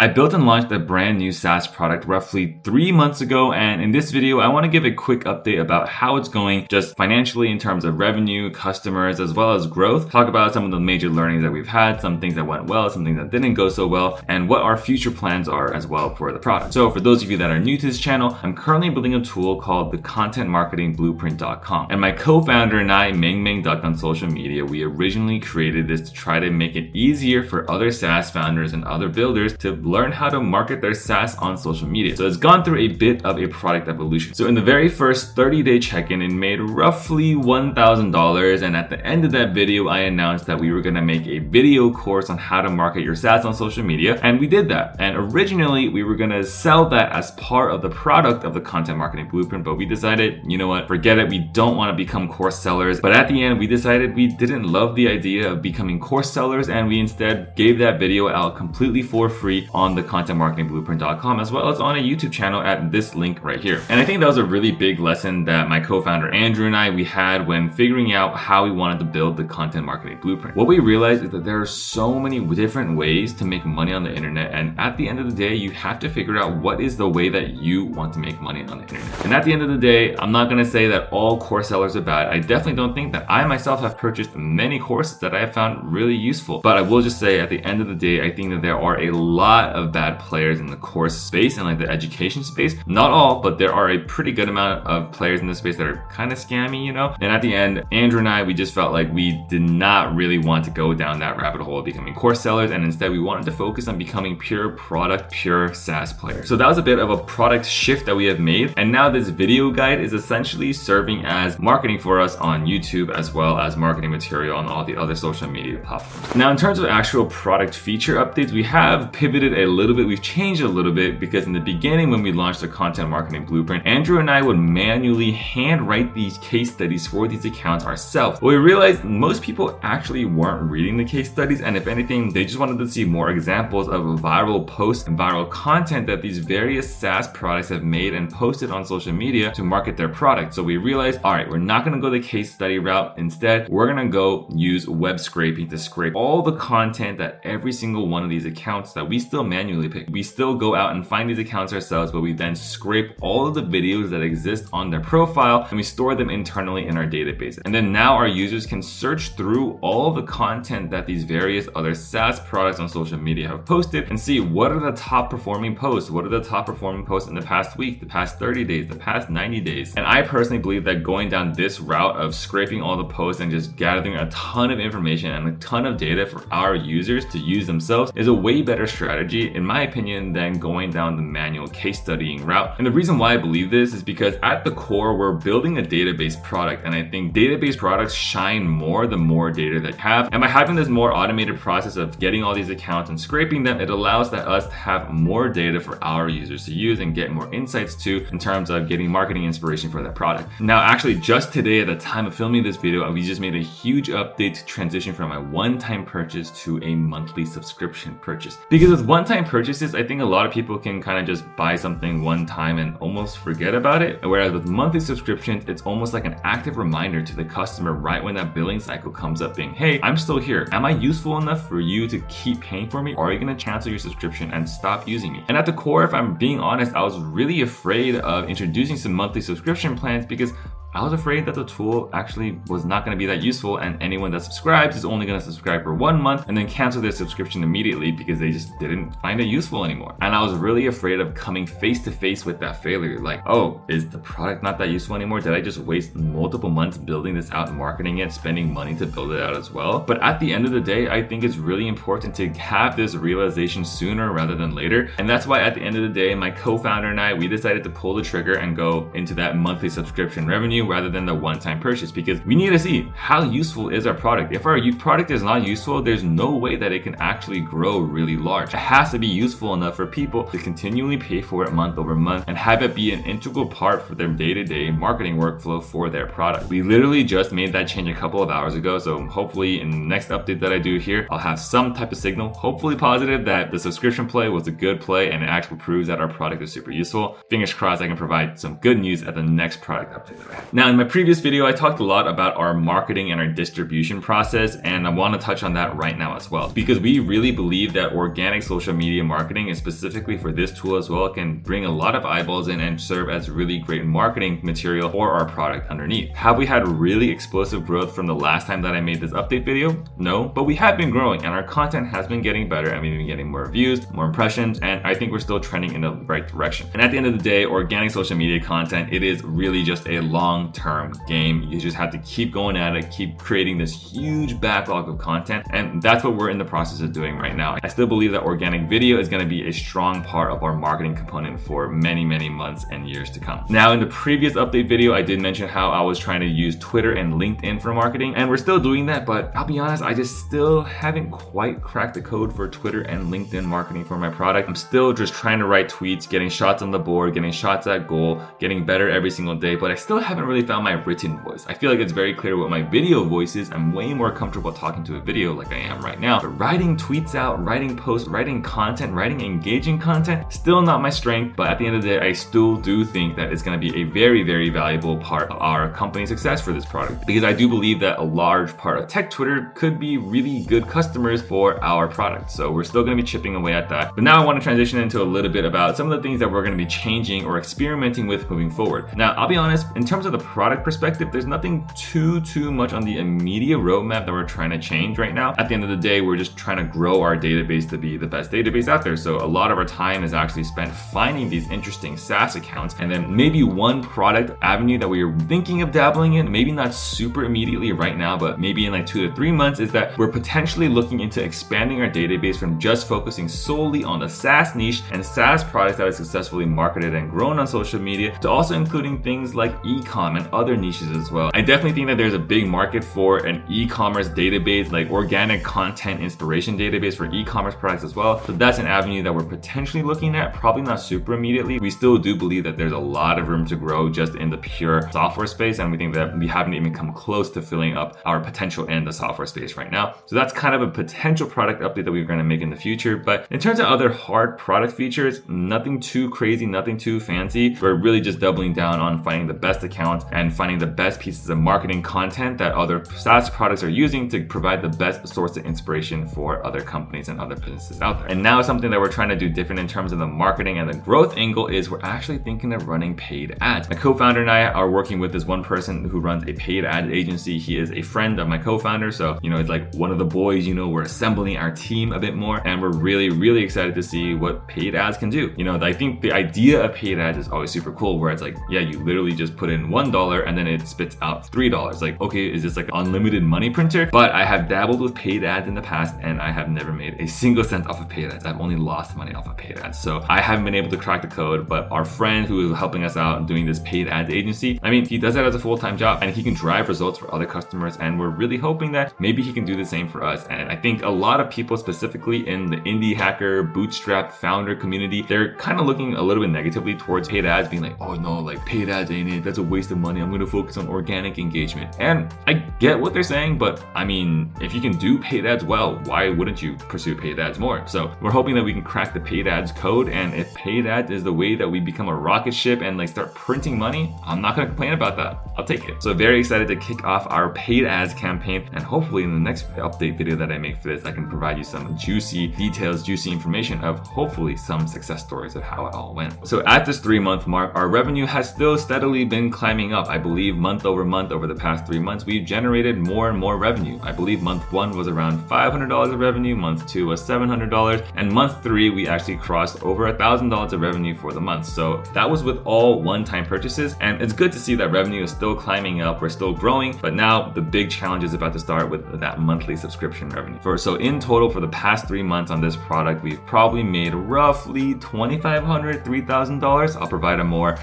I built and launched a brand new SaaS product roughly 3 months ago, and in this video, I want to give a quick update about how it's going just financially in terms of revenue, customers, as well as growth. Talk about some of the major learnings that we've had, some things that went well, some things that didn't go so well, and what our future plans are as well for the product. So for those of you that are new to this channel, I'm currently building a tool called the contentmarketingblueprint.com. And my co-founder and I, Meng Duck on social media, we originally created this to try to make it easier for other SaaS founders and other builders to learn how to market their SaaS on social media. So it's gone through a bit of a product evolution. So in the very first 30-day check-in, it made roughly $1,000. And at the end of that video, I announced that we were going to make a video course on how to market your SaaS on social media. And we did that. And originally we were going to sell that as part of the product of the Content Marketing Blueprint, but we decided, you know what, forget it. We don't want to become course sellers. But at the end, we decided we didn't love the idea of becoming course sellers, and we instead gave that video out completely for free on the contentmarketingblueprint.com, as well as on a YouTube channel at this link right here. And I think that was a really big lesson that my co-founder Andrew and I, we had when figuring out how we wanted to build the Content Marketing Blueprint. What we realized is that there are so many different ways to make money on the internet, and at the end of the day, you have to figure out what is the way that you want to make money on the internet. And at the end of the day, I'm not going to say that all course sellers are bad. I definitely don't think that. I myself have purchased many courses that I have found really useful, but I will just say at the end of the day, I think that there are a lot of bad players in the course space and like the education space. Not all, but there are a pretty good amount of players in this space that are kind of scammy, you know? And at the end, Andrew and I, we just felt like we did not really want to go down that rabbit hole of becoming course sellers, and instead we wanted to focus on becoming pure product, pure SaaS players. So that was a bit of a product shift that we have made, and now this video guide is essentially serving as marketing for us on YouTube, as well as marketing material on all the other social media platforms. Now in terms of actual product feature updates, we have pivoted a little bit. We've changed a little bit because in the beginning when we launched the Content Marketing Blueprint, Andrew and I would manually handwrite these case studies for these accounts ourselves. But we realized most people actually weren't reading the case studies, and if anything, they just wanted to see more examples of viral posts and viral content that these various SaaS products have made and posted on social media to market their product. So we realized, all right, we're not going to go the case study route. Instead, we're going to go use web scraping to scrape all the content that every single one of these accounts that we still manually pick. We still go out and find these accounts ourselves, but we then scrape all of the videos that exist on their profile and we store them internally in our database. And then now our users can search through all the content that these various other SaaS products on social media have posted and see what are the top performing posts, what are the top performing posts in the past week, the past 30 days, the past 90 days. And I personally believe that going down this route of scraping all the posts and just gathering a ton of information and a ton of data for our users to use themselves is a way better strategy, in my opinion, than going down the manual case studying route. And the reason why I believe this is because at the core, we're building a database product, and I think database products shine more the more data that you have. And by having this more automated process of getting all these accounts and scraping them, it allows us to have more data for our users to use and get more insights to in terms of getting marketing inspiration for their product. Now, actually, just today at the time of filming this video, we just made a huge update to transition from a one-time purchase to a monthly subscription purchase. Because with one-time purchases, I think a lot of people can kind of just buy something one time and almost forget about it. Whereas with monthly subscriptions, it's almost like an active reminder to the customer right when that billing cycle comes up being, hey, I'm still here. Am I useful enough for you to keep paying for me? Or are you going to cancel your subscription and stop using me? And at the core, if I'm being honest, I was really afraid of introducing some monthly subscription plans because I was afraid that the tool actually was not going to be that useful, and anyone that subscribes is only going to subscribe for 1 month and then cancel their subscription immediately because they just didn't find it useful anymore. And I was really afraid of coming face to face with that failure. Like, oh, is the product not that useful anymore? Did I just waste multiple months building this out and marketing it, spending money to build it out as well? But at the end of the day, I think it's really important to have this realization sooner rather than later. And that's why at the end of the day, my co-founder and I, we decided to pull the trigger and go into that monthly subscription revenue rather than the one-time purchase, because we need to see how useful is our product. If our product is not useful, there's no way that it can actually grow really large. It has to be useful enough for people to continually pay for it month over month and have it be an integral part for their day-to-day marketing workflow for their product. We literally just made that change a couple of hours ago, so hopefully in the next update that I do here, I'll have some type of signal, hopefully positive, that the subscription play was a good play and it actually proves that our product is super useful. Fingers crossed I can provide some good news at the next product update that I have. Now, in my previous video, I talked a lot about our marketing and our distribution process, and I want to touch on that right now as well, because we really believe that organic social media marketing, and specifically for this tool as well, can bring a lot of eyeballs in and serve as really great marketing material for our product underneath. Have we had really explosive growth from the last time that I made this update video? No, but we have been growing and our content has been getting better, and we've been getting more views, more impressions, and I think we're still trending in the right direction. And at the end of the day, organic social media content, it is really just a long-term game. You just have to keep going at it, keep creating this huge backlog of content, and that's what we're in the process of doing right now. I still believe that organic video is going to be a strong part of our marketing component for many, many months and years to come. Now, in the previous update video, I did mention how I was trying to use Twitter and LinkedIn for marketing, and we're still doing that, but I'll be honest, I just still haven't quite cracked the code for Twitter and LinkedIn marketing for my product. I'm still just trying to write tweets, getting shots on the board, getting shots at goal, getting better every single day, but I still haven't really found my written voice. I feel like it's very clear what my video voice is. I'm way more comfortable talking to a video like I am right now, but writing tweets out, writing posts, writing content, writing engaging content, still not my strength. But at the end of the day, I still do think that it's going to be a very, very valuable part of our company's success for this product, because I do believe that a large part of tech Twitter could be really good customers for our product. So we're still going to be chipping away at that. But now I want to transition into a little bit about some of the things that we're going to be changing or experimenting with moving forward. Now, I'll be honest, in terms of the product perspective, there's nothing too much on the immediate roadmap that we're trying to change right now. At the end of the day, we're just trying to grow our database to be the best database out there. So a lot of our time is actually spent finding these interesting SaaS accounts, and then maybe one product avenue that we are thinking of dabbling in, maybe not super immediately right now, but maybe in like 2 to 3 months, is that we're potentially looking into expanding our database from just focusing solely on the SaaS niche and SaaS products that are successfully marketed and grown on social media, to also including things like e-com and other niches as well. I definitely think that there's a big market for an e-commerce database, like organic content inspiration database for e-commerce products as well. So that's an avenue that we're potentially looking at, probably not super immediately. We still do believe that there's a lot of room to grow just in the pure software space, and we think that we haven't even come close to filling up our potential in the software space right now. So that's kind of a potential product update that we're going to make in the future. But in terms of other hard product features, nothing too crazy, nothing too fancy. We're really just doubling down on finding the best accounts and finding the best pieces of marketing content that other SaaS products are using to provide the best source of inspiration for other companies and other businesses out there. And now something that we're trying to do different in terms of the marketing and the growth angle is we're actually thinking of running paid ads. My co-founder and I are working with this one person who runs a paid ad agency. He is a friend of my co-founder, so it's like one of the boys. We're assembling our team a bit more, and we're really excited to see what paid ads can do. I think the idea of paid ads is always super cool, where it's like, yeah, you literally just put in $1 and then it spits out $3. Like, okay, is this like an unlimited money printer? But I have dabbled with paid ads in the past, and I have never made a single cent off of paid ads. I've only lost money off of paid ads. So I haven't been able to crack the code, but our friend who is helping us out doing this paid ads agency, he does that as a full-time job, and he can drive results for other customers, and we're really hoping that maybe he can do the same for us. And I think a lot of people, specifically in the indie hacker, bootstrap, founder community, they're kind of looking a little bit negatively towards paid ads, being like, oh no, like paid ads ain't it, that's a waste of money, I'm going to focus on organic engagement. And I get what they're saying, but if you can do paid ads well, why wouldn't you pursue paid ads more? So we're hoping that we can crack the paid ads code, and if paid ads is the way that we become a rocket ship and start printing money, I'm not going to complain about that. I'll take it. So very excited to kick off our paid ads campaign, and hopefully in the next update video that I make for this, I can provide you some juicy details, juicy information of hopefully some success stories of how it all went. So at this 3-month mark, our revenue has still steadily been climbing up. I believe month over month over the past 3 months, we've generated more and more revenue. I believe month 1 was around $500 of revenue, month 2 was $700, and month 3 we actually crossed over $1,000 of revenue for the month. So that was with all one-time purchases, and it's good to see that revenue is still climbing up. We're still growing, but now the big challenge is about to start with that monthly subscription revenue. So in total for the past 3 months on this product, we've probably made roughly $2,500, $3,000. I'll provide a more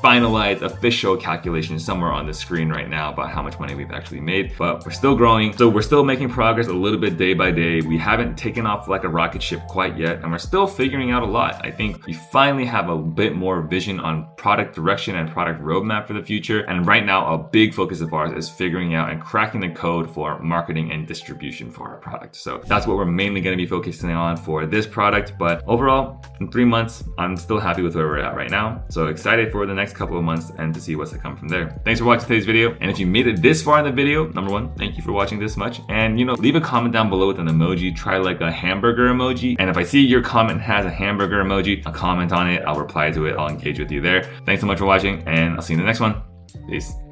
finalized official calculation somewhere on the screen right now about how much money we've actually made, but we're still growing. So we're still making progress a little bit day by day. We haven't taken off like a rocket ship quite yet, and we're still figuring out a lot. I think we finally have a bit more vision on product direction and product roadmap for the future. And right now, a big focus of ours is figuring out and cracking the code for marketing and distribution for our product. So that's what we're mainly going to be focusing on for this product. But overall, in 3 months, I'm still happy with where we're at right now. So excited for the next couple of months and to see what's to come on from there. Thanks for watching today's video. And if you made it this far in the video, number one, thank you for watching this much. And leave a comment down below with an emoji. Try like a hamburger emoji. And if I see your comment has a hamburger emoji, I'll comment on it. I'll reply to it. I'll engage with you there. Thanks so much for watching, and I'll see you in the next one. Peace.